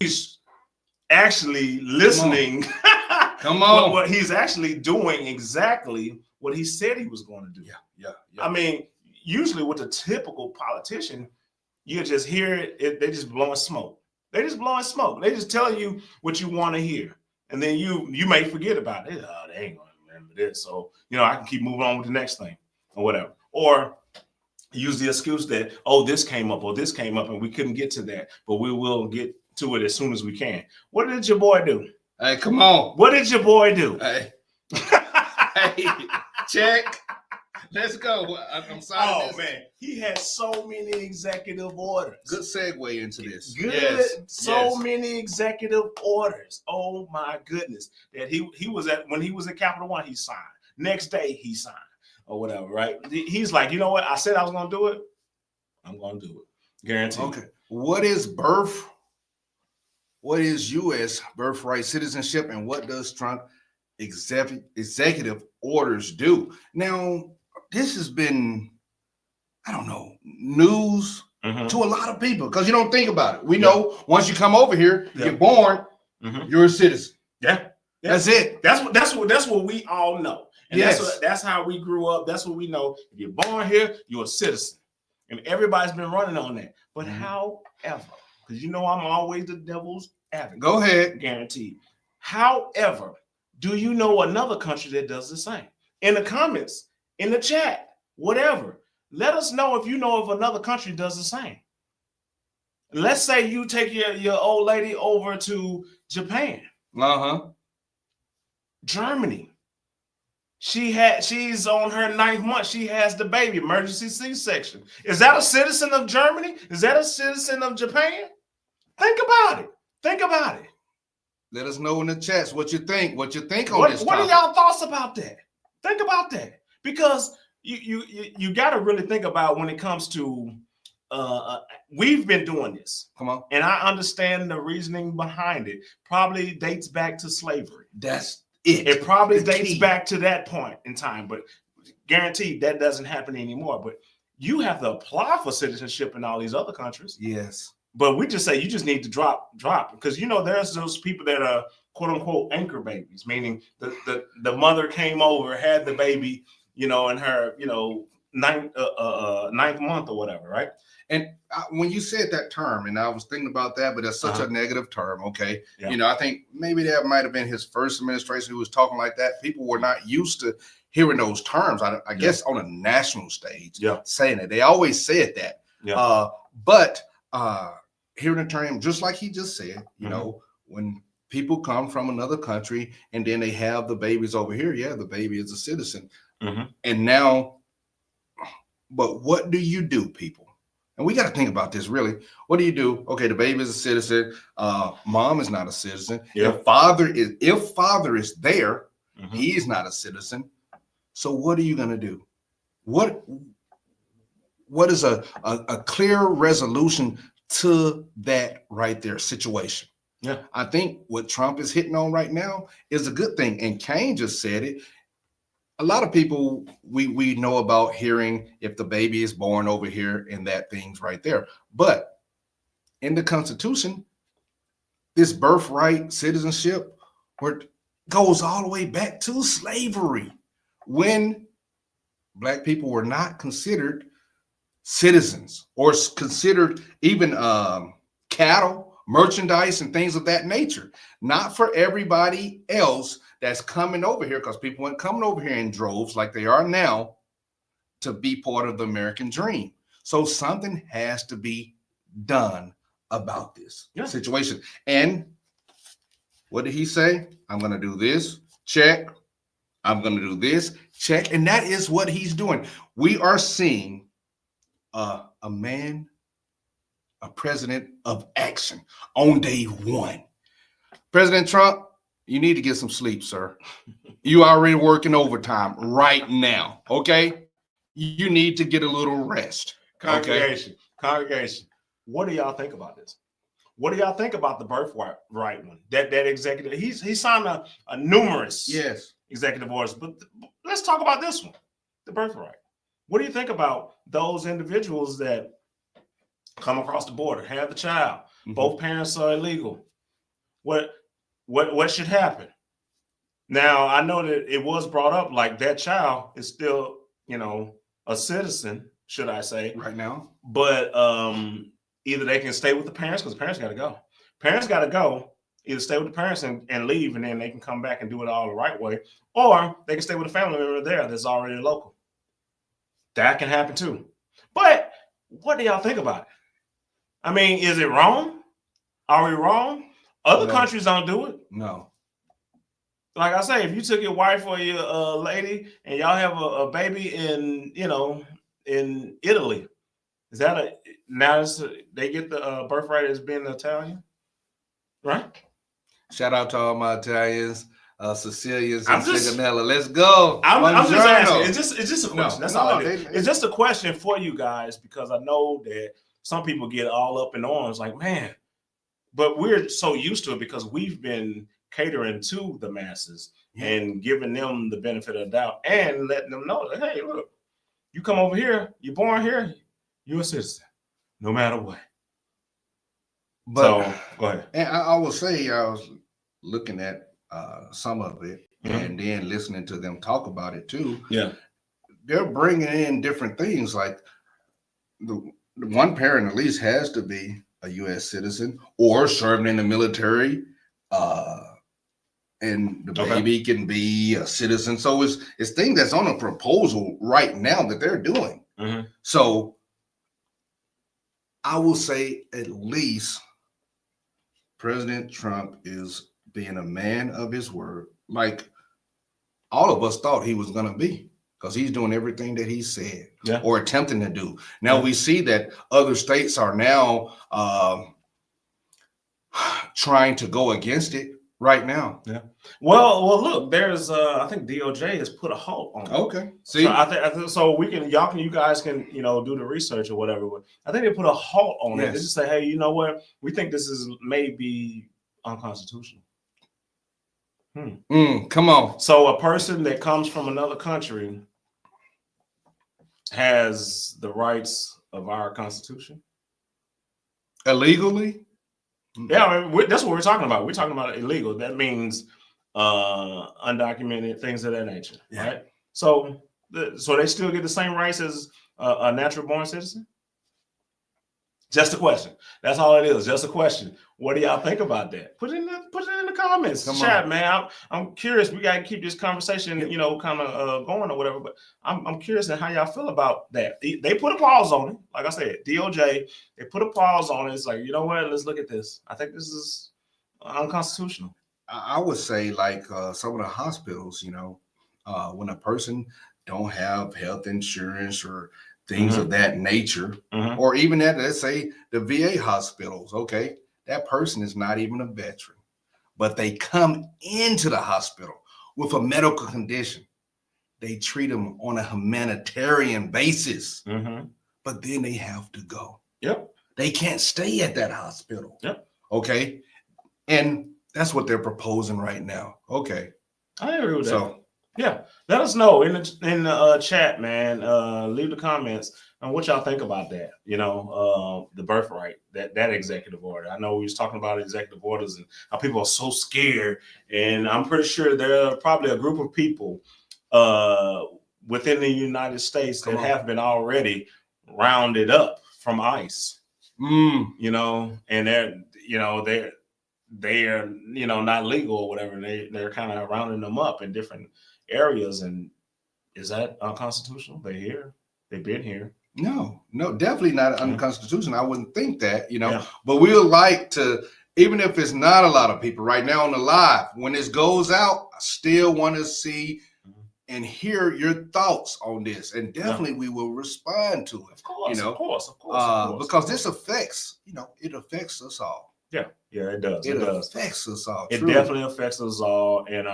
he's actually listening. Come on. What he's actually doing exactly what he said he was going to do. Yeah. I mean, usually with a typical politician, you just hear it, they just blowing smoke. They just blowing smoke. They just telling you what you want to hear. And then you may forget about it. Oh, they ain't going to remember this. So, I can keep moving on with the next thing or whatever. Or use the excuse that, oh, this came up or this came up and we couldn't get to that, but we will get to it as soon as we can. What did your boy do? Hey, come on. What did your boy do? Hey, check. Let's go. I'm sorry. Oh, man. He had so many executive orders. Good segue into this. Many executive orders. Oh, my goodness. That when he was at Capital One, he signed. Next day, he signed or whatever, right? He's like, you know what? I said I was going to do it. I'm going to do it. Guaranteed. Okay. What is U.S. birthright citizenship, and what does Trump executive orders do? Now, this has been, I don't know, news to a lot of people because you don't think about it. We know once you come over here, you're born, you're a citizen. Yeah. That's it. That's what we all know. And that's how we grew up. That's what we know. If you're born here, you're a citizen. And everybody's been running on that. But however, because I'm always the devil's advocate. Go ahead. Guaranteed. However, do you know another country that does the same? In the comments, in the chat, whatever. Let us know if you know if another country does the same. Let's say you take your old lady over to Japan. Germany. She's on her 9th month. She has the baby, emergency C-section. Is that a citizen of Germany? Is that a citizen of Japan? Think about it. Let us know in the chats what you think. What you think on this topic. What are y'all thoughts about that? Think about that. Because you got to really think about when it comes to we've been doing this. Come on. And I understand the reasoning behind it. Probably dates back to slavery. That's It probably dates back to that point in time, but guaranteed that doesn't happen anymore. But you have to apply for citizenship in all these other countries. Yes. But we just say you just need to drop because there's those people that are quote unquote anchor babies, meaning the mother came over, had the baby, in her ninth month or whatever, right? And when you said that term, and I was thinking about that, but that's such a negative term, okay? Yeah. I think maybe that might have been his first administration who was talking like that. People were not used to hearing those terms, I guess, on a national stage, saying it. They always said that. Yeah. But hearing the term, just like he just said, when people come from another country and then they have the babies over here, the baby is a citizen. And now, but what do you do, people? And we got to think about this, really. What do you do? Okay, the baby is a citizen. Mom is not a citizen. If father is there, he is not a citizen. So what are you going to do? What is a clear resolution to that right there situation? Yeah, I think what Trump is hitting on right now is a good thing. And Kane just said it. A lot of people we know about hearing if the baby is born over here and that thing's right there. But in the Constitution, this birthright citizenship goes all the way back to slavery, when Black people were not considered citizens or considered even cattle, merchandise, and things of that nature. Not for everybody else that's coming over here, because people weren't coming over here in droves like they are now to be part of the American dream. So something has to be done about this situation. And what did he say? I'm going to do this, check. I'm going to do this, check. And that is what he's doing. We are seeing a president of action on day one. President Trump, you need to get some sleep, sir. You already working overtime right now, okay? You need to get a little rest. Congregation, what do y'all think about this? What do y'all think about the birthright one? That executive, he signed a numerous executive orders, but let's talk about this one, the birthright. What do you think about those individuals that come across the border, have the child, both parents are illegal, What should happen? Now, I know that it was brought up like that child is still, a citizen, should I say, right now. but either they can stay with the parents because the parents got to go. Parents got to go, either stay with the parents and leave, and then they can come back and do it all the right way, or they can stay with a family member there that's already local. That can happen too. But what do y'all think about it? I mean, is it wrong? Are we wrong? Other countries don't do it. No. Like I say, if you took your wife or your lady and y'all have a baby in Italy, is that they get the birthright as being Italian, right? Shout out to all my Italians, Sicilians, and I'm just- Sigonella. Let's go. I'm just asking. It's just a question. No, That's no, all it is. It's just a question for you guys because I know that some people get all up in arms, like, man, but we're so used to it because we've been catering to the masses and giving them the benefit of the doubt and letting them know that, hey, look, you come over here, you're born here, you're a citizen, no matter what. But so go ahead. And I will say, I was looking at some of it and then listening to them talk about it too. Yeah, they're bringing in different things, like the one parent at least has to be a U.S. citizen or serving in the military, and the baby can be a citizen. So it's things that's on a proposal right now that they're doing. So I will say at least President Trump is being a man of his word, like all of us thought he was going to be, because he's doing everything that he said or attempting to do. Now we see that other states are now trying to go against it right now. Yeah. Well, look, there's I think DOJ has put a halt on it. Okay. See, so I think so you guys can do the research or whatever. But I think they put a halt on it. They just say, hey, you know what? We think this is maybe unconstitutional. Come on. So a person that comes from another country has the rights of our Constitution illegally. Yeah, I mean, that's what we're talking about. We're talking about illegal. That means undocumented, things of that nature, right? So they still get the same rights as a natural born citizen? Just a question. That's all it is. Just a question. What do y'all think about that? Put it in the comments. Chat, man. I'm curious. We gotta keep this conversation, kind of going or whatever. But I'm curious in how y'all feel about that. They put a pause on it. Like I said, DOJ. They put a pause on it. It's like, you know what? Let's look at this. I think this is unconstitutional. I would say, like some of the hospitals, when a person don't have health insurance or things of that nature, or even at, let's say, the VA hospitals, okay, that person is not even a veteran, but they come into the hospital with a medical condition. They treat them on a humanitarian basis, but then they have to go. They can't stay at that hospital. Okay. And that's what they're proposing right now. Okay. I agree with that. Yeah, let us know in the chat, man. Leave the comments on what y'all think about that. The birthright, that executive order. I know we was talking about executive orders and how people are so scared, and I'm pretty sure there are probably a group of people within the United States that have been already rounded up from ICE. And they're not legal or whatever. They're kind of rounding them up in different areas. And is that unconstitutional? They're here. They've been here. No, definitely not unconstitutional. I wouldn't think that, but we would like to, even if it's not a lot of people right now on the live, when this goes out, I still want to see and hear your thoughts on this. And definitely we will respond to it. Of course. Because this affects, it affects us all. Yeah, it does. It affects us all. It definitely affects us all. And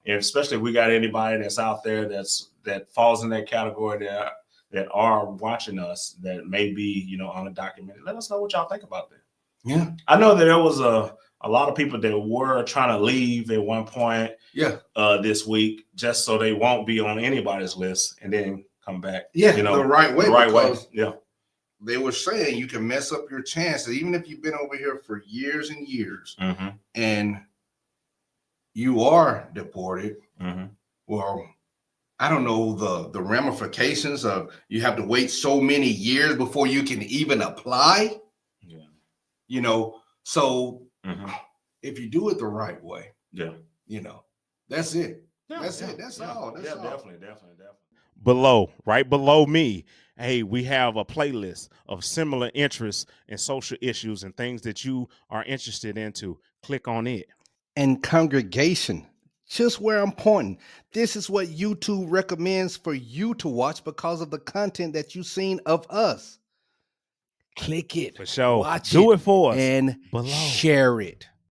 and especially if we got anybody that's out there that falls in that category that are watching us that may be, undocumented. Let us know what y'all think about that. Yeah. I know that there was a lot of people that were trying to leave at one point this week just so they won't be on anybody's list and then come back. The right way. The right way. Yeah. they were saying you can mess up your chances, even if you've been over here for years and years, and you are deported. Well, I don't know the ramifications of you have to wait so many years before you can even apply. Yeah. You know, so if you do it the right way, you know, that's it. That's it. That's all. That's all. Definitely. Below, right below me, hey, we have a playlist of similar interests and social issues and things that you are interested into. Click on it. And congregation, just where I'm pointing, this is what YouTube recommends for you to watch because of the content that you've seen of us. Click it, For sure. watch Do it, it for us. and Below. share it.